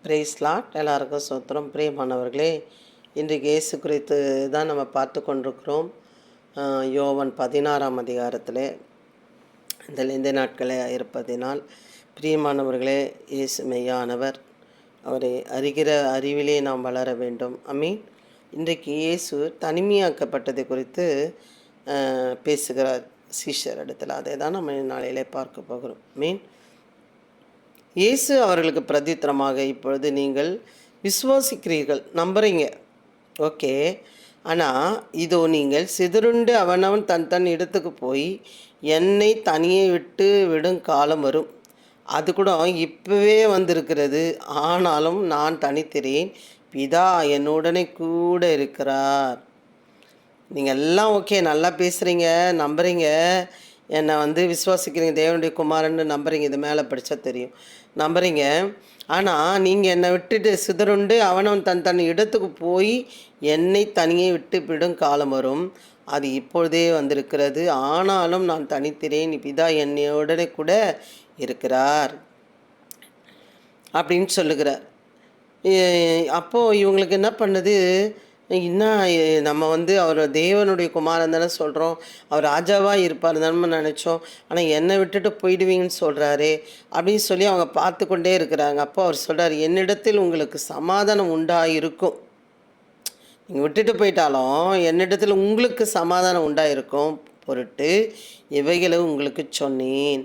Price lot. எல்லாருக்கும் சோத்திரம். பிரியமானவர்களே, இன்றைக்கு இயேசு குறித்து தான் நம்ம பார்த்து கொண்டிருக்கிறோம். யோவான் 16ஆம் அதிகாரத்தில் இந்த நாட்களே இருப்பதினால், பிரியமானவர்களே, இயேசு மெய்யானவர். அவரை அறிகிற அறிவிலே நாம் வளர வேண்டும். அமீன். இன்றைக்கு இயேசு தனிமையாக்கப்பட்டதை குறித்து பேசுகிறார் சீஷர் இடத்துல. அதை தான் நம்ம நாளையிலே பார்க்க போகிறோம். மீன் இயேசு அவர்களுக்கு பிரதித்திரமாக, இப்பொழுது நீங்கள் விசுவாசிக்கிறீர்கள், நம்புறீங்க, ஓகே. ஆனால் இதோ நீங்கள் சிதறுண்டு அவனவன் தன் இடத்துக்கு போய் என்னை தனியே விட்டு விடும் காலம் வரும். அது கூட இப்போவே வந்திருக்கிறது. ஆனாலும் நான் தனித்திறேன், பிதா என்னுடனே கூட இருக்கிறார். நீங்கள் எல்லாம் ஓகே, நல்லா பேசுகிறீங்க, நம்புறீங்க, என்னை விசுவாசிக்கிறீங்க, தேவனுடைய குமாரன்னு நம்புறீங்க. இது மேலே படித்தா தெரியும், நம்புறீங்க. ஆனால் நீங்கள் என்னை விட்டுட்டு சிதறுண்டு அவனவன் தன் இடத்துக்கு போய் என்னை தனியே விட்டு விடும் காலம் வரும். அது இப்பொழுதே வந்திருக்கிறது. ஆனாலும் நான் தனித்திறேன், பிதா என்னையுடனே கூட இருக்கிறார் அப்படின்னு சொல்லுகிறார். அப்போது இவங்களுக்கு என்ன பண்ணுது, இன்னும் நம்ம அவர் தேவனுடைய குமாரன் தானே சொல்கிறோம், அவர் ராஜாவாக இருப்பார் தானே நினச்சோம். ஆனால் என்னை விட்டுட்டு போயிடுவீங்கன்னு சொல்கிறாரே அப்படின்னு சொல்லி அவங்க பார்த்து கொண்டே இருக்கிறாங்க. அப்போ அவர் சொல்கிறார், என்னிடத்தில் உங்களுக்கு சமாதானம் உண்டாயிருக்கும். நீங்கள் விட்டுட்டு போயிட்டாலும் என்னிடத்தில் உங்களுக்கு சமாதானம் உண்டாயிருக்கும் பொருட்டு இவைகளை உங்களுக்கு சொன்னேன்.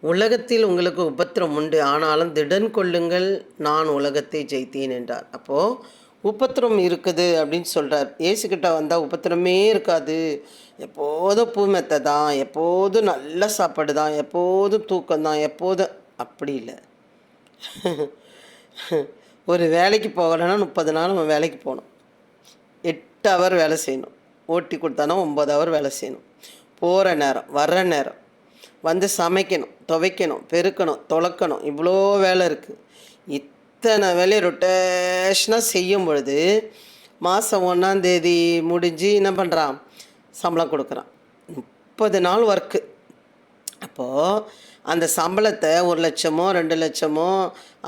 உலகத்தில் உங்களுக்கு உபத்திரம் உண்டு, ஆனாலும் திடன் கொள்ளுங்கள், நான் உலகத்தை ஜெயித்தேன் என்றார். அப்போது உபத்திரம் இருக்குது அப்படின்னு சொல்கிறார். ஏசுக்கிட்ட வந்தால் உபத்திரமே இருக்காது. எப்போதும் பூமெத்தை தான், எப்போதும் நல்ல சாப்பாடு தான், எப்போதும் தூக்கம் தான், எப்போதும். அப்படி இல்லை. ஒரு வேலைக்கு போகலைன்னா 30 நாள் நம்ம வேலைக்கு போகணும், 8 ஹவர் வேலை செய்யணும், ஓட்டி கொடுத்தானா 9 ஹவர் வேலை செய்யணும். போகிற நேரம் வர்ற நேரம் சமைக்கணும், துவைக்கணும், பெருக்கணும், துளக்கணும், இவ்வளோ வேலை இருக்குது. இத்தனை வேலையை ரொட்டேஷனாக செய்யும் பொழுது மாதம் 1ஆம் தேதி முடிஞ்சு என்ன பண்ணுறான், சம்பளம் கொடுக்குறான். 30 நாள் ஒர்க்கு. அப்போது அந்த சம்பளத்தை 1 லட்சமோ 2 லட்சமோ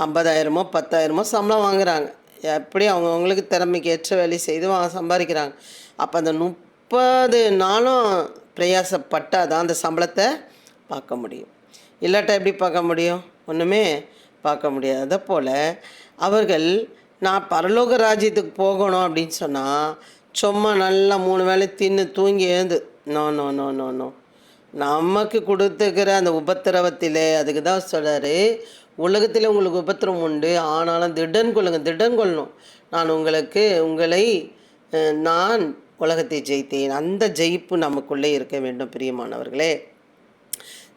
50,000மோ 10,000மோ சம்பளம் வாங்குகிறாங்க. எப்படி அவங்கவுங்களுக்கு திறமைக்கு ஏற்ற வேலை செய்து சம்பாதிக்கிறாங்க. அப்போ அந்த 30 நாளும் பிரயாசப்பட்டால் தான் அந்த சம்பளத்தை பார்க்க முடியும். இல்லாட்டா எப்படி பார்க்க முடியும்? ஒன்றுமே பார்க்க முடியாது. அதை போல் அவர்கள் நான் பரலோக ராஜ்யத்துக்கு போகணும் அப்படின்னு சொன்னால் சும்மா நல்லா 3 வேளை தின்னு தூங்கி எழுந்து no no no no no நமக்கு கொடுத்துக்கிற அந்த உபத்திரவத்திலே, அதுக்கு தான் சொல்கிறாரு, உலகத்தில் உங்களுக்கு உபத்திரம் உண்டு, ஆனாலும் திடன் கொள்ளுங்கள், திடன் கொள்ளணும், நான் உங்களை நான் உலகத்தை ஜெயித்தேன். அந்த ஜெயிப்பு நமக்குள்ளே இருக்க வேண்டும். பிரியமானவர்களே,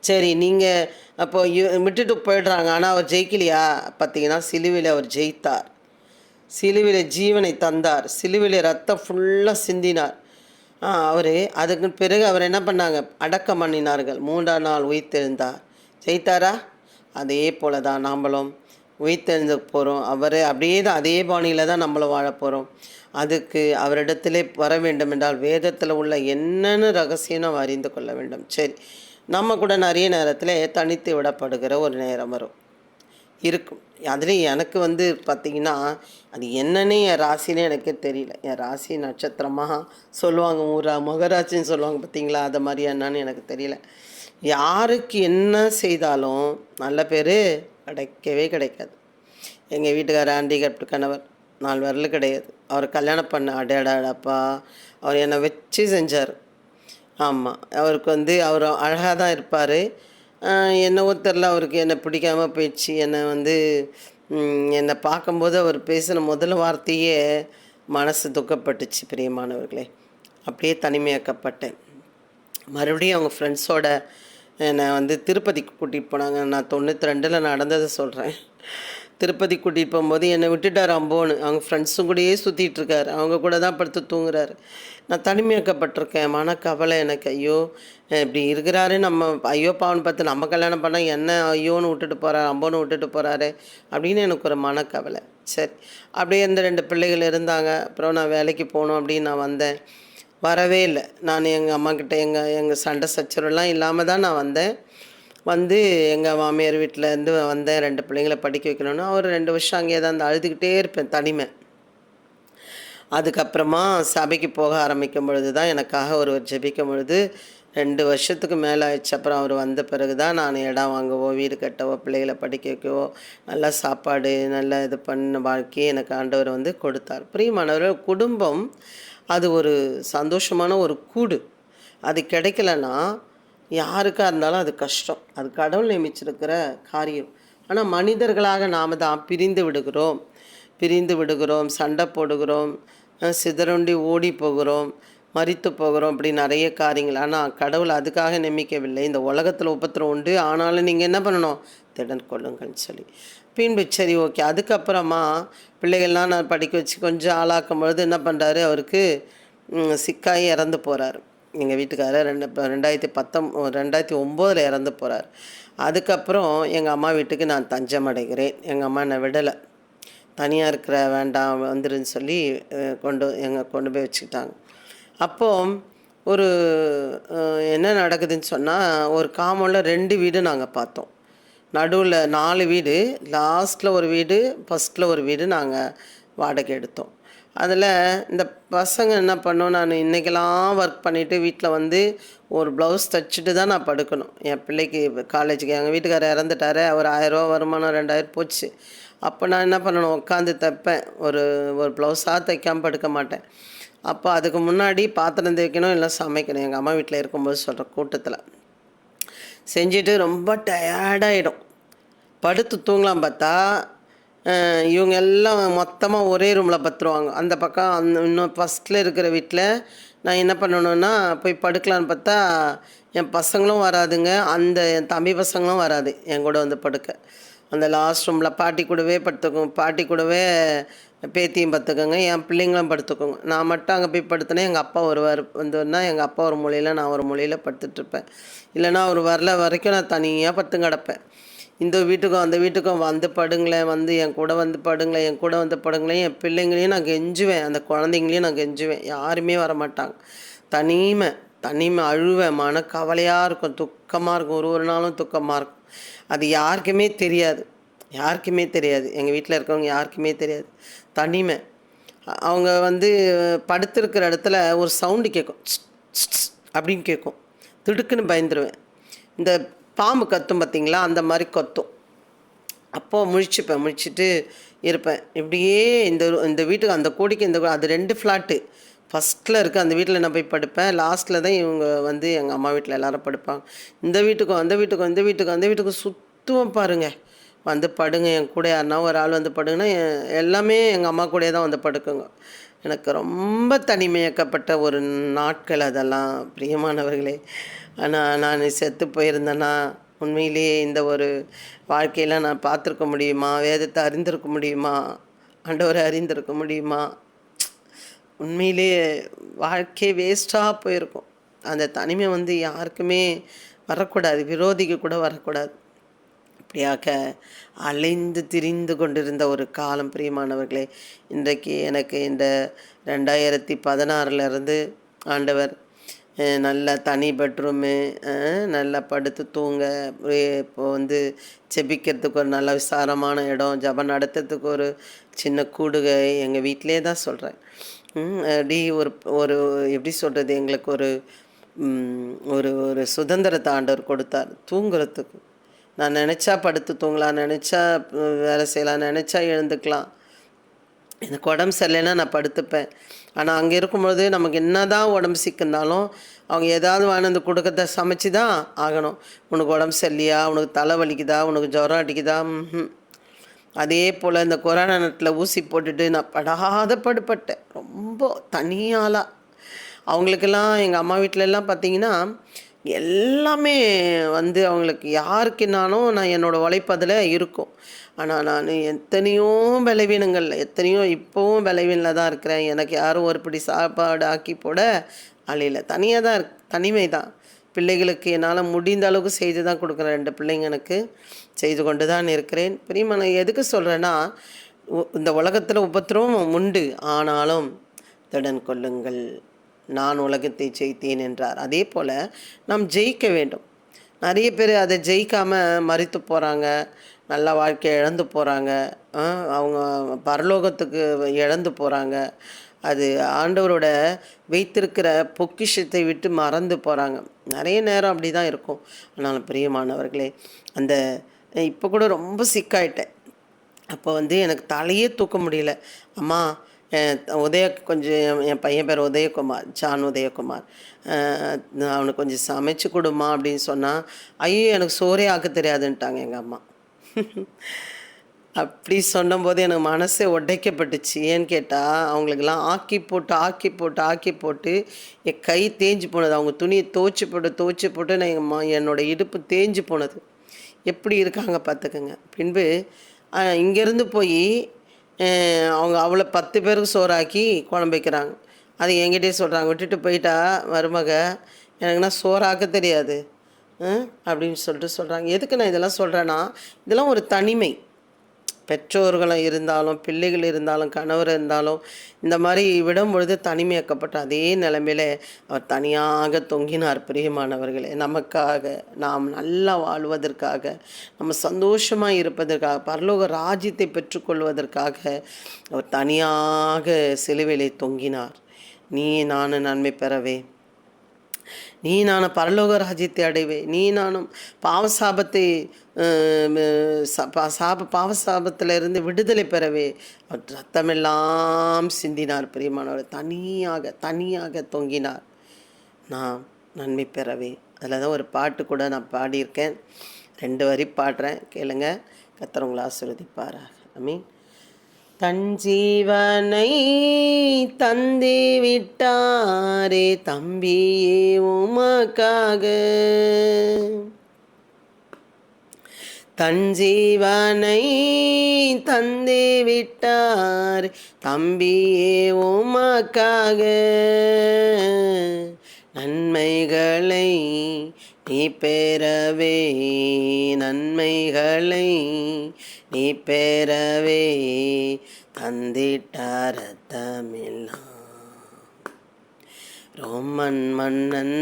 சரி, நீங்கள் அப்போ விட்டுட்டு போயிடுறாங்க, ஆனால் அவர் ஜெயிக்கலையா? பார்த்தீங்கன்னா சிலுவையில் அவர் ஜெயித்தார், சிலுவையில் ஜீவனை தந்தார், சிலுவையில் ரத்தம் ஃபுல்லாக சிந்தினார். அவர் அதுக்கு பிறகு அவர் என்ன பண்ணாங்க, அடக்கம் பண்ணினார்கள், 3ஆம் நாள் உயிர்த்தெழுந்தார். ஜெயித்தாரா? அதே போல் தான் நாம்பளும் உயிர்த்தெழுந்து போகிறோம். அவர் அப்படியே தான், அதே பாணியில் தான் நம்மளும் வாழ போகிறோம். அதுக்கு அவரிடத்திலே வர வேண்டும் என்றால் வேதத்தில் உள்ள என்னென்னு ரகசியம் நம்ம அறிந்து கொள்ள வேண்டும். சரி, நம்ம கூட நிறைய நேரத்தில் தனித்து விடப்படுகிற ஒரு நேரம் இருக்கும். அதுலேயும் எனக்கு பார்த்திங்கன்னா அது என்னன்னே என் ராசினே எனக்கே தெரியல. என் ராசி நட்சத்திரமாக சொல்லுவாங்க, மகராசின்னு சொல்லுவாங்க பார்த்தீங்களா, அது மாதிரி என்னன்னு எனக்கு தெரியல. யாருக்கு என்ன செய்தாலும் நல்ல பேர் கிடைக்கவே கிடைக்காது. எங்கள் வீட்டுக்காரர் ஹேண்டிகேப்டு கணவர், 4 விரல் கிடையாது. அவர் கல்யாணம் பண்ண அடையாடாப்பா, அவர் என்னை வச்சு செஞ்சார். ஆமாம், அவருக்கு அவர் அழகாக தான் இருப்பார். என்னவோ தெரில, அவருக்கு என்னை பிடிக்காமல் போயிடுச்சு. என்னை பார்க்கும்போது அவர் பேசின முதல் வார்த்தையே மனசு துக்கப்பட்டுச்சு. பிரியமானவர்களே, அப்படியே தனிமையாக்கப்பட்டேன். மறுபடியும் அவங்க ஃப்ரெண்ட்ஸோட என்னை திருப்பதிக்கு கூட்டிகிட்டு போனாங்க. நான் 92 நடந்ததை சொல்கிறேன். திருப்பதி கூட்டிகிட்டு போகும்போது என்னை விட்டுட்டார் அம்போன்னு. அவங்க ஃப்ரெண்ட்ஸும் கூடயே சுற்றிட்டுருக்காரு, அவங்க கூட தான் படுத்து தூங்குறாரு. நான் தனிமையாக்கப்பட்டிருக்கேன். மனக்கவலை எனக்கு. ஐயோ, இப்படி இருக்கிறாரு, நம்ம ஐயோ பாவன்னு பார்த்து நம்ம கல்யாணம் பண்ணால் என்ன ஐயோன்னு விட்டுட்டு போகிறாரு, அம்போன்னு விட்டுட்டு போகிறாரு அப்படின்னு எனக்கு ஒரு மனக்கவலை. சரி, அப்படியே இந்த 2 பிள்ளைகள் இருந்தாங்க. அப்புறம் நான் வேலைக்கு போகணும் அப்படின்னு நான் வந்தேன். வரவே இல்லை. நான் எங்கள் அம்மாக்கிட்ட எங்கள் சண்டை சச்சரவுலாம் இல்லாமல் தான் நான் வந்தேன். வந்து எங்கள் மாமியார் வீட்டிலேருந்து வந்தேன், 2 பிள்ளைங்கள படிக்க வைக்கணும்னு. ஒரு 2 வருஷம் அங்கேயே தான் இருந்து அழுதுகிட்டே இருப்பேன், தனிமை. அதுக்கப்புறமா சபைக்கு போக ஆரம்பிக்கும் பொழுது தான் எனக்காக ஒருவர் ஜெபிக்கும் பொழுது 2 வருஷத்துக்கு மேலே ஆயிடுச்சு. அப்புறம் அவர் வந்த பிறகு தான் நான் இடம் வாங்கவோ, வீடு கட்டவோ, பிள்ளைகளை படிக்க வைக்கவோ, நல்ல சாப்பாடு, நல்ல இது பண்ண வாழ்க்கையை எனக்கு ஆண்டவர் வந்து கொடுத்தார். பிரியமானவர்கள், குடும்பம் அது ஒரு சந்தோஷமான ஒரு கூடு. அது கிடைக்கலன்னா யாருக்காக இருந்தாலும் அது கஷ்டம். அது கடவுள் நியமிச்சிருக்கிற காரியம். ஆனால் மனிதர்களாக நாம் தான் பிரிந்து விடுகிறோம், சண்டை போடுகிறோம், சிதறுண்டி ஓடி போகிறோம், மரித்து போகிறோம், இப்படி நிறைய காரியங்கள். ஆனால் கடவுள் அதுக்காக நியமிக்கவில்லை. இந்த உலகத்தில் உபத்திரம் உண்டு, ஆனாலும் நீங்கள் என்ன பண்ணணும்? திடன் கொள்ளுங்கள்னு சொல்லி. பின்பு சரி, ஓகே. அதுக்கப்புறமா பிள்ளைகள்லாம் நான் படிக்க வச்சு கொஞ்சம் ஆளாக்கும் பொழுது என்ன பண்ணுறாரு, அவருக்கு சிக்காகி இறந்து போகிறார். எங்கள் வீட்டுக்காரர் 2009 இறந்து போகிறார். அதுக்கப்புறம் எங்கள் அம்மா வீட்டுக்கு நான் தஞ்சம் அடைகிறேன். எங்கள் அம்மா என்னை விடலை, தனியாக இருக்கிற வேண்டாம் வந்துருன்னு சொல்லி கொண்டு போய் வச்சுக்கிட்டாங்க. அப்போது ஒரு என்ன நடக்குதுன்னு சொன்னால், ஒரு காம்பவுண்டில் 2 வீடு நாங்கள் பார்த்தோம். நடுவில் 4 வீடு, லாஸ்ட்டில் ஒரு வீடு, ஃபஸ்ட்டில் ஒரு வீடு நாங்கள் வாடகை எடுத்தோம். அதில் இந்த பசங்க என்ன பண்ணோம், நான் இன்றைக்கெல்லாம் ஒர்க் பண்ணிவிட்டு வீட்டில் வந்து ஒரு ப்ளவுஸ் தைச்சிட்டு தான் நான் படுக்கணும். என் பிள்ளைக்கு காலேஜுக்கு எங்கள் வீட்டுக்காரர் இறந்துட்டார். ஒரு 1000 வருமானம் 2000 போச்சு. அப்போ நான் என்ன பண்ணணும், உட்காந்து தைப்பேன். ஒரு ப்ளவுஸாக தைக்காமல் படுக்க மாட்டேன். அப்போ அதுக்கு முன்னாடி பாத்திரம் தேய்க்கணும், இல்லை சமைக்கணும். எங்கள் அம்மா வீட்டில் இருக்கும்போது சொல்கிற கூட்டத்தில் செஞ்சுட்டு ரொம்ப டயர்டாகிடும். படுத்து தூங்கலாம் பார்த்தா இவங்க எல்லாம் மொத்தமாக ஒரே ரூமில் பத்துருவாங்க. அந்த பக்கம் இன்னும் ஃபஸ்ட்டில் இருக்கிற வீட்டில் நான் என்ன பண்ணணுன்னா போய் படுக்கலான்னு பார்த்தா என் பசங்களும் வராதுங்க, என் தம்பி பசங்களும் வராது என் கூட வந்து படுக்க. அந்த லாஸ்ட் ரூமில் பாட்டி கூடவே படுத்துக்கோங்க, பாட்டி கூடவே பேத்தியும் படுத்துக்கோங்க, என் பிள்ளைங்களும் படுத்துக்கோங்க. நான் மட்டும் அங்கே போய் படுத்துனேன். எங்கள் அப்பா வருவார். வந்தோன்னா எங்கள் அப்பா ஒரு மூலையில், நான் ஒரு மூலையில் படுத்துட்ருப்பேன். இல்லைனா அவர் வரல வரைக்கும் நான் தனியாக படுத்து கிடப்பேன். இந்த வீட்டுக்கும் அந்த வீட்டுக்கும் வந்து படுங்களேன், வந்து என் கூட வந்து படுங்களேன், என் பிள்ளைங்களையும் நான் கெஞ்சுவேன், அந்த குழந்தைங்களையும் நான் கெஞ்சுவேன். யாருமே வரமாட்டாங்க. தனிமை அழுவேன். கவலையாக இருக்கும், துக்கமாக இருக்கும், ஒரு நாளும் துக்கமாக இருக்கும். அது யாருக்குமே தெரியாது. எங்கள் வீட்டில் இருக்கவங்க யாருக்குமே தெரியாது. தனிமை. அவங்க வந்து படுத்திருக்கிற இடத்துல ஒரு சவுண்டு கேட்கும், அப்படின்னு கேட்கும். திடுக்குன்னு பயந்துருவேன். இந்த பாம்பு கத்தும் பார்த்திங்களா, அந்த மாதிரி கத்தும். அப்போது முழிச்சுட்டு இருப்பேன். இப்படியே இந்த வீட்டுக்கு அந்த கோடிக்கு அது 2 ஃப்ளாட்டு. ஃபஸ்ட்டில் இருக்குது அந்த வீட்டில் நான் போய் படுப்பேன். லாஸ்ட்டில் தான் இவங்க வந்து எங்கள் அம்மா வீட்டில் எல்லோரும் படுப்பாங்க. இந்த வீட்டுக்கும் சுற்றுவோம் பாருங்கள். வந்து படுங்க, என் கூட யாருன்னா ஒரு ஆள் வந்து படுங்கன்னா எல்லாமே எங்கள் அம்மா கூடயே தான் வந்து படுக்குங்க. எனக்கு ரொம்ப தனிமையாக்கப்பட்ட ஒரு நாட்கள் அதெல்லாம், பிரியமானவர்களே. ஆனால் நான் செத்து போயிருந்தேன்னா உண்மையிலேயே இந்த ஒரு வாழ்க்கையில் நான் பார்த்துருக்க முடியுமா? வேதத்தை அறிந்திருக்க முடியுமா? ஆண்டவரை அறிந்திருக்க முடியுமா? உண்மையிலேயே வாழ்க்கையே வேஸ்ட்டாக போயிருக்கும். அந்த தனிமை வந்து யாருக்குமே வரக்கூடாது, விரோதிக்கு கூட வரக்கூடாது. அப்படியாக அலைந்து திரிந்து கொண்டிருந்த ஒரு காலம், பிரியமானவர்களே. இன்றைக்கு எனக்கு இந்த 2016 ஆண்டவர் நல்ல தனி பெட்ரூமு, நல்லா படுத்து தூங்க, இப்போது வந்து செபிக்கிறதுக்கு ஒரு நல்ல விசாரமான இடம், ஜபம் நடத்துறதுக்கு ஒரு சின்ன கூடுகை எங்கள் வீட்டிலே தான் சொல்கிறேன். அப்படி ஒரு எப்படி சொல்கிறது, எங்களுக்கு ஒரு சுதந்திரத்தை ஆண்டவர் கொடுத்தார் தூங்குறதுக்கு. நான் நினச்சா படுத்து தூங்கலாம், நினச்சா வேலை செய்யலாம், நினச்சா எழுந்துக்கலாம். எனக்கு உடம்பு சரியில்லைன்னா நான் படுத்துப்பேன். ஆனால் அங்கே இருக்கும்பொழுது நமக்கு என்ன தான் உடம்பு சிக்குந்தாலும் அவங்க ஏதாவது வந்து கொடுக்கறத சமைச்சு தான் ஆகணும். உனக்கு உடம்பு சரியில்லையா, உனக்கு தலை வலிக்குதா, உனக்கு ஜுரம் அடிக்குதா? அதே போல் இந்த கொரோனா நேரத்தில் ஊசி போட்டுட்டு நான் படுபட்டேன், ரொம்ப தனியாளாக. அவங்களுக்கெல்லாம் எங்கள் அம்மா வீட்டிலலாம் பார்த்திங்கன்னா எல்லாமே வந்து அவங்களுக்கு யாருக்குனாலும் நான் என்னோடய உழைப்பு அதில் இருக்கும். ஆனால் நான் எத்தனையோ இப்போவும் பலவீனில் தான் இருக்கிறேன். எனக்கு யாரும் ஒரு பிடி சாப்பாடு ஆக்கி போட அழியல. தனியாக தான் தனிமை தான். பிள்ளைகளுக்கு என்னால் முடிந்த அளவுக்கு செய்து தான் கொடுக்குறேன். 2 பிள்ளைங்க எனக்கு செய்து கொண்டு தான் இருக்கிறேன். பிரியமா, நான் எதுக்கு சொல்கிறேன்னா, இந்த உலகத்தில் உபத்திரவம் உண்டு, ஆனாலும் திடன் கொள்ளுங்கள், நான் உலகத்தை ஜெயித்தேன் என்றார். அதே போல் நாம் ஜெயிக்க வேண்டும். நிறைய பேர் அதை ஜெயிக்காமல் மரித்து போகிறாங்க, நல்ல வாழ்க்கையை இழந்து போகிறாங்க, அவங்க பரலோகத்துக்கு இழந்து போகிறாங்க. அது ஆண்டவரோட வைத்திருக்கிற பொக்கிஷத்தை விட்டு மறந்து போகிறாங்க. நிறைய நேரம் அப்படி தான் இருக்கும். ஆனாலும் பிரியமானவர்களே, அந்த இப்போ கூட ரொம்ப சிக்காயிட்டேன். அப்போ எனக்கு தலையே தூக்க முடியல. அம்மா, கொஞ்சம் என் பையன் பேர் உதயகுமார், ஜான் உதயகுமார். அவனுக்கு கொஞ்சம் சமைச்சு கொடுமா அப்படின்னு சொன்னால், ஐயோ எனக்கு சோறே ஆக்க தெரியாதுன்ட்டாங்க எங்கள் அம்மா. அப்படி சொன்னபோது எனக்கு மனசே உடைக்கப்பட்டுச்சு. ஏன்னு கேட்டால், அவங்களுக்கெல்லாம் ஆக்கி போட்டு ஆக்கி போட்டு ஆக்கி போட்டு என் கை தேஞ்சு போனது. அவங்க துணியை துவச்சி போட்டு நான் என்னோடய இடுப்பு தேஞ்சு போனது. எப்படி இருக்காங்க பார்த்துக்கங்க. பின்பு இங்கேருந்து போய் அவங்க அவ்வளோ 10 பேருக்கு சோறாக்கி குழம்பு வைக்கிறாங்க. அது என்கிட்டயே சொல்கிறாங்க, விட்டுட்டு போயிட்டா மருமக, எனக்குன்னா சோறாக்க தெரியாது அப்படின்னு சொல்கிறாங்க. எதுக்கு நான் இதெல்லாம் சொல்கிறேன்னா, இதெல்லாம் ஒரு தனிமை. பெற்றோர்களும் இருந்தாலும், பிள்ளைகள் இருந்தாலும், கணவர் இருந்தாலும், இந்த மாதிரி விடும் பொழுது தனிமையாக்கப்பட்ட அதே நிலைமையில அவர் தனியாக தொங்கினார். பிரியமானவர்களே, நமக்காக, நாம் நல்லா வாழ்வதற்காக, நம்ம சந்தோஷமாக இருப்பதற்காக, பரலோக ராஜ்யத்தை பெற்றுக்கொள்வதற்காக அவர் தனியாக சிலுவையிலே தொங்கினார். நீ நானும் நன்மை பெறவே, நீ நானும் பரலோக ராஜ்யத்தை அடைவே, நீ நானும் பாவசாபத்தை பாவசாபத்திலிருந்து விடுதலை பெறவே அவர் ரத்தமெல்லாம் சிந்தினார். பிரியமானவர் தனியாக தொங்கினார். நான் நன்மை பெறவே. அதில் தான் ஒரு பாட்டு கூட நான் பாடியிருக்கேன். 2 வரி பாடுறேன், கேளுங்க. கர்த்தர் உங்களை ஆசீர்வதிப்பாராக. ஆமென். தன் ஜீவனை தந்து விட்டாரே தம்பியே உமக்காக, தன் ஜீவனை தந்து விட்டார் தம்பியே உமக்காக, நன்மைகளை நீ பெறவே, நன்மைகளை நீ பெறவே தந்திட்டார் ரத்தமெல்லாம். ரோமன் மன்னன்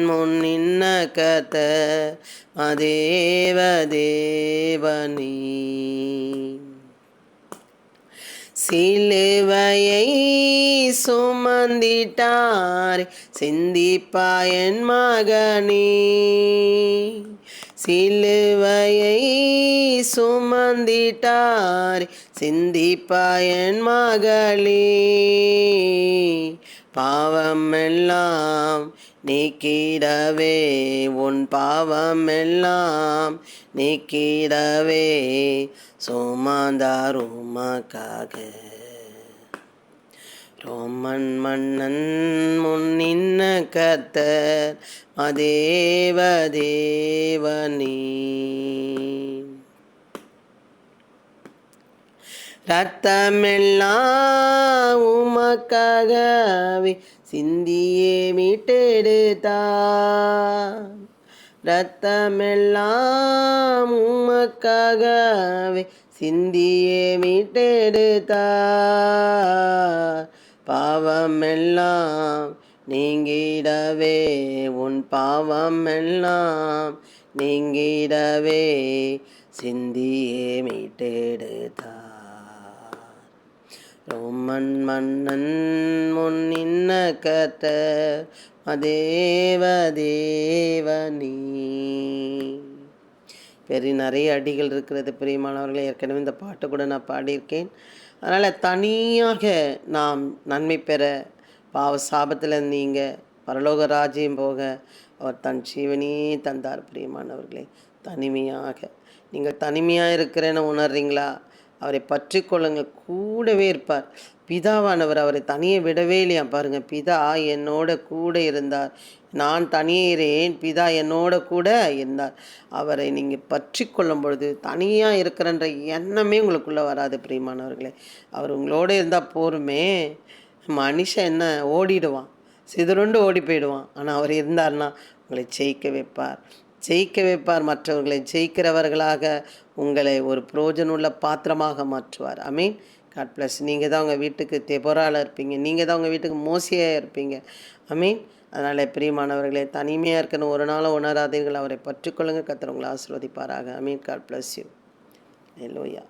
முன் நின்ன கர்த்தர் மதேவ தேவனே, சிலுவையை சுமந்திட்டார் சிந்திப்பாயன் மகனே, சிலுவையை சுமந்திட்டார் சிந்திப்பாயன் மகளே, பாவமெல்லாம் நீக்கிடவே, உன் பாவமெல்லாம் நீக்கிடவே சுமந்தார் உமக்காக. ரோமன் மன்னன் முன் நின்ன கர்த்தர் மதேவ தேவனே, ரத்தமெல்லாம் உமக்காகவே சிந்தியே மீட்டெடுத்தார், ரத்தமெல்லாம் உமக்காகவே சிந்தியே மீட்டெடுத்தார், பாவமெல்லாம் நீங்கிடவே, உன் பாவமெல்லாம் நீங்கிடவே சிந்தியே மீட்டெடுத்தார். ரோமன் மன்னன் முன் நின்ன கர்த்தர் மதேவ தேவனே. நிறைய அடிகள் இருக்கிறது பிரியமானவர்களே. ஏற்கனவே இந்த பாட்டு கூட நான் பாடியிருக்கேன். அதனால் தனியாக நாம் நன்மை பெற, பாவ சாபத்தில் நீங்கள் பரலோக ராஜ்யம் போக அவர் தன் ஜீவனையே தந்தார். பிரியமானவர்களே, தனிமையாக நீங்கள் தனிமையாக இருக்கிறேன்னு உணர்றீங்களா? அவரை பற்றி கொள்ளுங்கள், கூடவே இருப்பார். பிதாவானவர் அவரை தனியே விடவே இல்லையா பாருங்கள். பிதா என்னோட கூட இருந்தார், நான் தனியே இரேன், பிதா என்னோட கூட இருந்தார். அவரை நீங்கள் பற்றி கொள்ளும் பொழுது தனியாக இருக்கிறன்ற எண்ணமே உங்களுக்குள்ளே வராது. பிரியமானவர்களே, அவர் உங்களோட இருந்தால் போருமே. மனுஷன் என்ன ஓடிடுவான், சிதறுண்டு ஓடி போயிடுவான். ஆனால் அவர் இருந்தார்னா உங்களை ஜெயிக்க வைப்பார், மற்றவர்களை ஜெயிக்கிறவர்களாக உங்களை ஒரு புரோஜனமுள்ள பாத்திரமாக மாற்றுவார். ஆமீன். God bless. நீங்கள் தான் உங்கள் வீட்டுக்கு தெபொரால இருப்பீங்க, நீங்கள் தான் உங்கள் வீட்டுக்கு மோசையாக இருப்பீங்க. ஆமீன். அதனால் பிரியமானவர்களே, தனிமையாக இருக்கணும் ஒரு நாளும் உணராதீர்கள். அவரை பற்றிக்கொள்ளுங்க. கர்த்தர் உங்களை ஆசீர்வதிப்பாராக. ஆமென். God bless you. ஹல்லேலூயா.